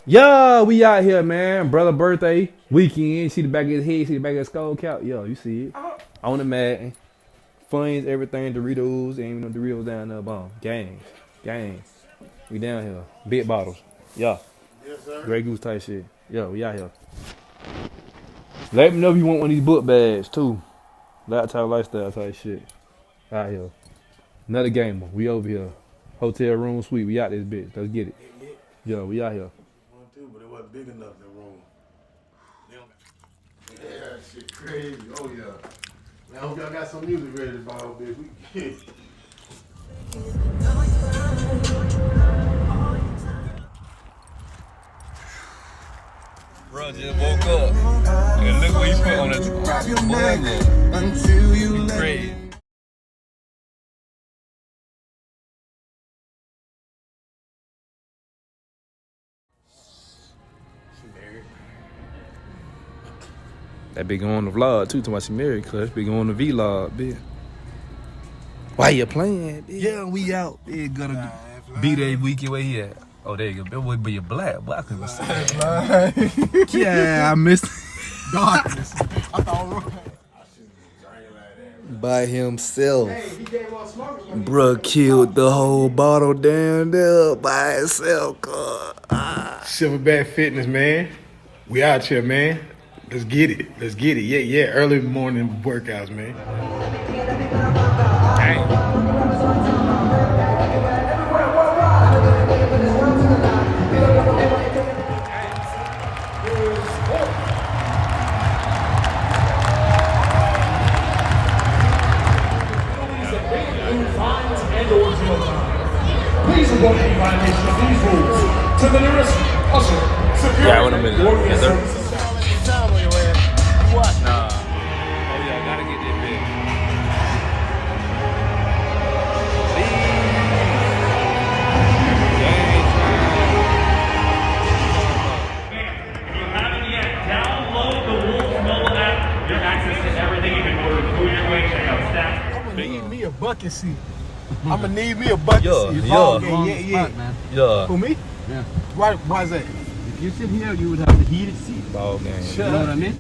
Yeah, we out here, man. Brother birthday weekend. See the back of his head, see the back of his skull cap. Yo, you see it. On the mat. Funds, everything, Doritos, ain't even no Doritos down there, bomb. Gangs. We down here. Big bottles. Yeah. Yes, sir. Grey Goose type shit. Yo, we out here. Let me know if you want one of these book bags, too. Laptop lifestyle type shit. Out here. Another gamer. We over here. Hotel room suite. We out this bitch. Let's get it. Yo, we out here. One, two, but it wasn't big enough, that room. Yeah, shit crazy. Oh, yeah. Man, I hope y'all got some music ready to buy over there. We get it. Bro just woke up and look what he put on his boy. Crazy. That big on the vlog too, to my married, cuz big on the vlog, bitch. Why you playing, bitch? Yeah, we out. It's gonna be that weekend where he at. Oh, there you go. That would be a black. I couldn't say. Yeah, I missed Darkness. I thought By himself. hey, he gave us smoke. Bruh killed the whole bottle down there by himself, cuz. Silverback Fitness, man. We out here, man. Let's get it. Yeah. Early morning workouts, man. Please report any violation of these rules to the nearest usher. Yeah, what a minute. Yes, sir. Nah. Oh yeah, I gotta get that big. If you haven't yet, download the Wolves mobile app. Your access to everything. You can order food your way, check out stats. I'm gonna need me a bucket seat. I'm gonna need me a bucket seat. Yeah. For me? Yeah. Why is that? If you sit here, you would have the heated seat. Ball game. You know what I mean?